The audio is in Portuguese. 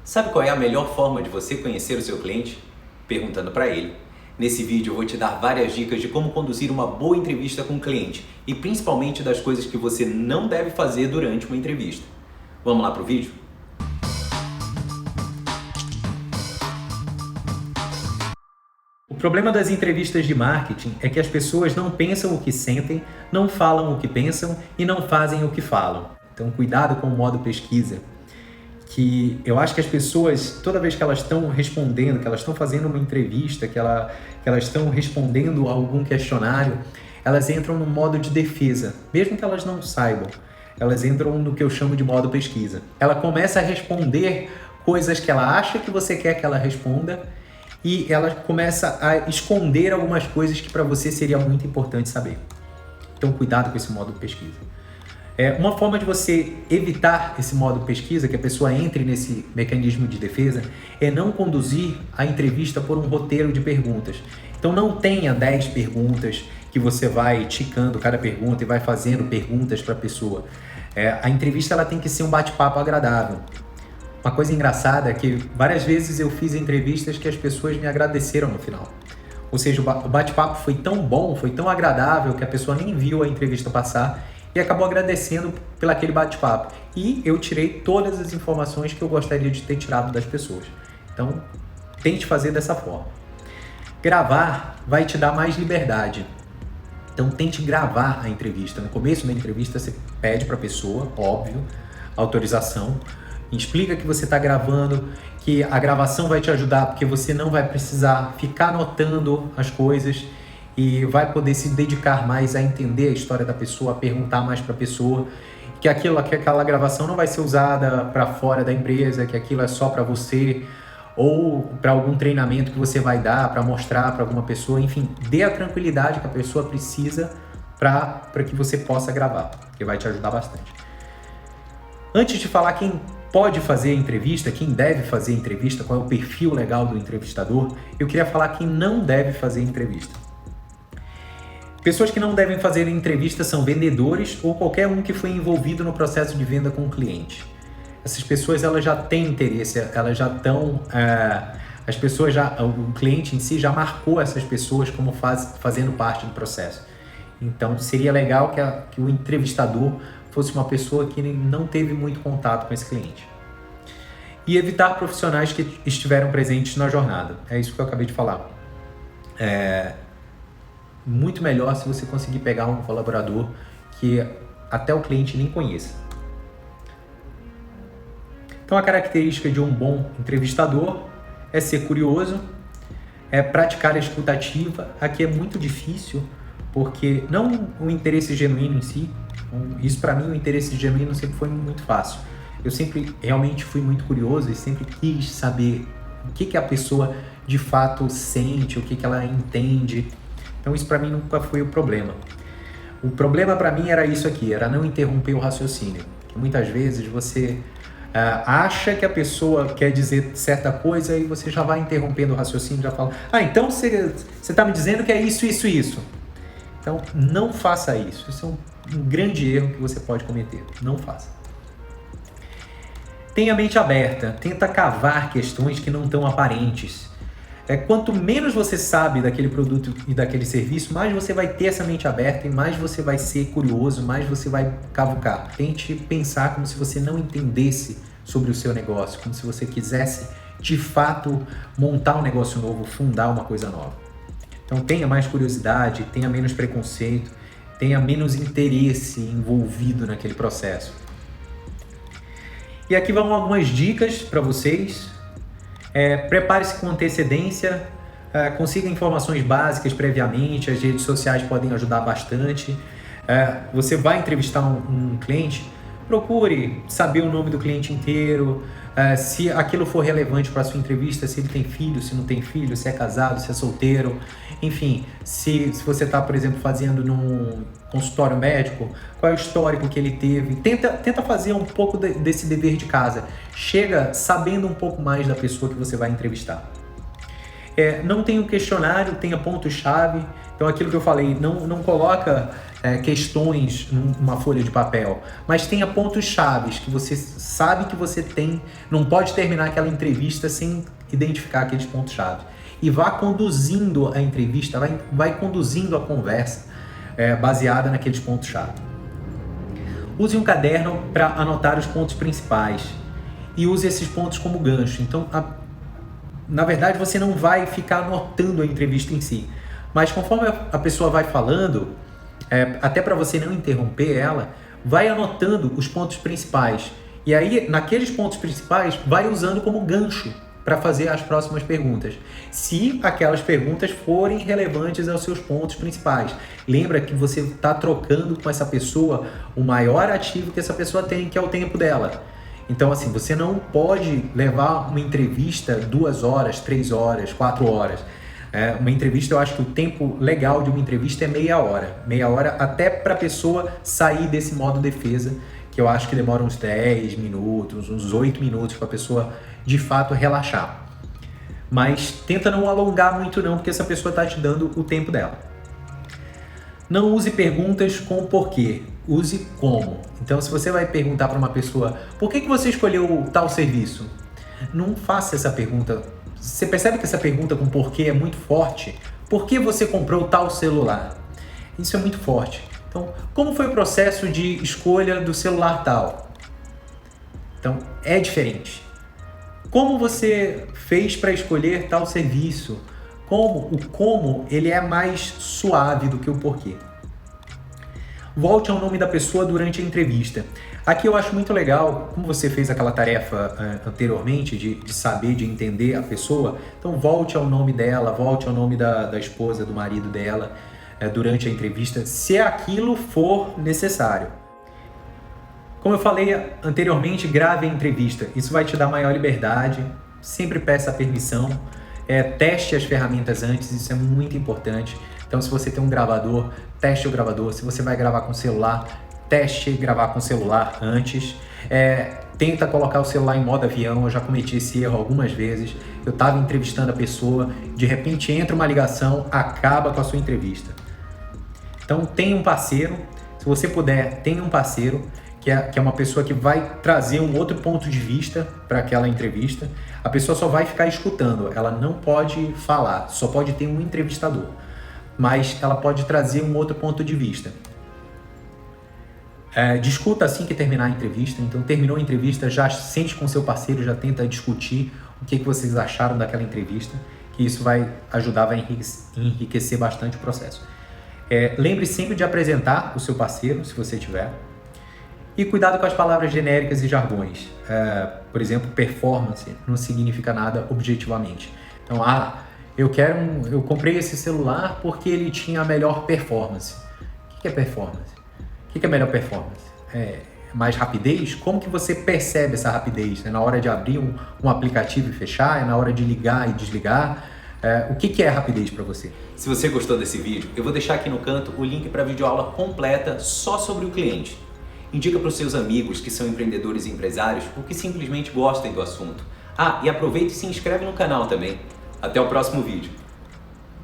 Sabe qual é a melhor forma de você conhecer o seu cliente? Perguntando para ele. Nesse vídeo eu vou te dar várias dicas de como conduzir uma boa entrevista com o cliente e principalmente das coisas que você não deve fazer durante uma entrevista. Vamos lá para o vídeo? O problema das entrevistas de marketing é que as pessoas não pensam o que sentem, não falam o que pensam e não fazem o que falam. Então cuidado com o modo pesquisa. Que eu acho que as pessoas, toda vez que elas estão respondendo, que elas estão fazendo uma entrevista, que elas estão respondendo a algum questionário, elas entram no modo de defesa, mesmo que elas não saibam. Elas entram no que eu chamo de modo pesquisa. Ela começa a responder coisas que ela acha que você quer que ela responda e ela começa a esconder algumas coisas que para você seria muito importante saber. Então cuidado com esse modo pesquisa. Uma forma de você evitar esse modo pesquisa, que a pessoa entre nesse mecanismo de defesa, é não conduzir a entrevista por um roteiro de perguntas. Então não tenha 10 perguntas que você vai ticando cada pergunta e vai fazendo perguntas para a pessoa. A entrevista ela tem que ser um bate-papo agradável. Uma coisa engraçada é que várias vezes eu fiz entrevistas que as pessoas me agradeceram no final. Ou seja, o bate-papo foi tão bom, foi tão agradável que a pessoa nem viu a entrevista passar e acabou agradecendo pelo aquele bate-papo. E eu tirei todas as informações que eu gostaria de ter tirado das pessoas. Então, tente fazer dessa forma. Gravar vai te dar mais liberdade. Então, tente gravar a entrevista. No começo da entrevista, você pede para a pessoa, óbvio, autorização. Explica que você está gravando, que a gravação vai te ajudar, porque você não vai precisar ficar anotando as coisas e vai poder se dedicar mais a entender a história da pessoa, a perguntar mais para a pessoa, que aquela gravação não vai ser usada para fora da empresa, que aquilo é só para você, ou para algum treinamento que você vai dar, para mostrar para alguma pessoa, enfim, dê a tranquilidade que a pessoa precisa para que você possa gravar, que vai te ajudar bastante. Antes de falar quem pode fazer a entrevista, quem deve fazer a entrevista, qual é o perfil legal do entrevistador, eu queria falar quem não deve fazer a entrevista. Pessoas que não devem fazer entrevista são vendedores ou qualquer um que foi envolvido no processo de venda com o cliente. Essas pessoas elas já têm interesse, elas já estão... o cliente em si já marcou essas pessoas como fazendo parte do processo. Então seria legal que o entrevistador fosse uma pessoa que não teve muito contato com esse cliente. E evitar profissionais que estiveram presentes na jornada. É isso que eu acabei de falar. Muito melhor se você conseguir pegar um colaborador que até o cliente nem conheça. Então a característica de um bom entrevistador é ser curioso, é praticar a escuta ativa. Aqui é muito difícil, porque não o interesse genuíno em si, isso para mim o interesse genuíno sempre foi muito fácil. Eu sempre realmente fui muito curioso e sempre quis saber o que a pessoa de fato sente, o que ela entende. Então isso para mim nunca foi o problema. O problema para mim era isso aqui, era não interromper o raciocínio. Que muitas vezes você acha que a pessoa quer dizer certa coisa e você já vai interrompendo o raciocínio, já fala, então você está me dizendo que é isso, isso, isso. Então não faça isso, isso é um grande erro que você pode cometer, não faça. Tenha a mente aberta, tenta cavar questões que não estão aparentes. Quanto menos você sabe daquele produto e daquele serviço, mais você vai ter essa mente aberta e mais você vai ser curioso, mais você vai cavucar. Tente pensar como se você não entendesse sobre o seu negócio, como se você quisesse, de fato, montar um negócio novo, fundar uma coisa nova. Então tenha mais curiosidade, tenha menos preconceito, tenha menos interesse envolvido naquele processo. E aqui vão algumas dicas para vocês. Prepare-se com antecedência, consiga informações básicas previamente, as redes sociais podem ajudar bastante. Você vai entrevistar um cliente, procure saber o nome do cliente inteiro, se aquilo for relevante para a sua entrevista, se ele tem filho, se não tem filho, se é casado, se é solteiro, enfim, se você está, por exemplo, fazendo num consultório médico, qual é o histórico que ele teve. Tenta fazer um pouco desse dever de casa. Chega sabendo um pouco mais da pessoa que você vai entrevistar. Não tenha um questionário, tenha pontos-chave, Então aquilo que eu falei, não coloca questões numa folha de papel, mas tenha pontos chaves que você sabe que você tem, não pode terminar aquela entrevista sem identificar aqueles pontos chaves. E vá conduzindo a entrevista, vai conduzindo a conversa baseada naqueles pontos chaves. Use um caderno para anotar os pontos principais e use esses pontos como gancho. Então, na verdade, você não vai ficar anotando a entrevista em si, mas conforme a pessoa vai falando, até para você não interromper ela, vai anotando os pontos principais. E aí, naqueles pontos principais, vai usando como gancho para fazer as próximas perguntas, se aquelas perguntas forem relevantes aos seus pontos principais. Lembra que você está trocando com essa pessoa o maior ativo que essa pessoa tem, que é o tempo dela. Então, assim, você não pode levar uma entrevista 2 horas, 3 horas, 4 horas. Uma entrevista, eu acho que o tempo legal de uma entrevista é meia hora. Meia hora até para a pessoa sair desse modo defesa, que eu acho que demora uns 10 minutos, uns 8 minutos para a pessoa, de fato, relaxar. Mas tenta não alongar muito não, porque essa pessoa está te dando o tempo dela. Não use perguntas com porquê, use como. Então, se você vai perguntar para uma pessoa, por que você escolheu tal serviço? Não faça essa pergunta. Você percebe que essa pergunta com porquê é muito forte? Por que você comprou tal celular? Isso é muito forte. Então, como foi o processo de escolha do celular tal? Então, é diferente. Como você fez para escolher tal serviço? O como ele é mais suave do que o porquê. Volte ao nome da pessoa durante a entrevista. Aqui eu acho muito legal, como você fez aquela tarefa anteriormente de saber, de entender a pessoa, então volte ao nome dela, volte ao nome da esposa, do marido dela durante a entrevista, se aquilo for necessário. Como eu falei anteriormente, grave a entrevista. Isso vai te dar maior liberdade, sempre peça permissão. Teste as ferramentas antes, isso é muito importante. Então, se você tem um gravador, teste o gravador. Se você vai gravar com celular, teste gravar com celular antes. Tenta colocar o celular em modo avião. Eu já cometi esse erro algumas vezes. Eu estava entrevistando a pessoa, de repente entra uma ligação, acaba com a sua entrevista. Então, tenha um parceiro. Se você puder, tenha um parceiro, que é uma pessoa que vai trazer um outro ponto de vista para aquela entrevista. A pessoa só vai ficar escutando, ela não pode falar, só pode ter um entrevistador, mas ela pode trazer um outro ponto de vista. Discuta assim que terminar a entrevista. Então, terminou a entrevista, já sente com seu parceiro, já tenta discutir o que vocês acharam daquela entrevista, que isso vai ajudar, vai enriquecer bastante o processo. Lembre sempre de apresentar o seu parceiro, se você tiver. E cuidado com as palavras genéricas e jargões. Por exemplo, performance não significa nada objetivamente. Então, eu comprei esse celular porque ele tinha a melhor performance. O que é performance? O que é melhor performance? Mais rapidez? Como que você percebe essa rapidez? É na hora de abrir um aplicativo e fechar? É na hora de ligar e desligar? O que é rapidez para você? Se você gostou desse vídeo, eu vou deixar aqui no canto o link para a videoaula completa só sobre o cliente. Indica para os seus amigos que são empreendedores e empresários ou que simplesmente gostem do assunto. E aproveita e se inscreve no canal também. Até o próximo vídeo.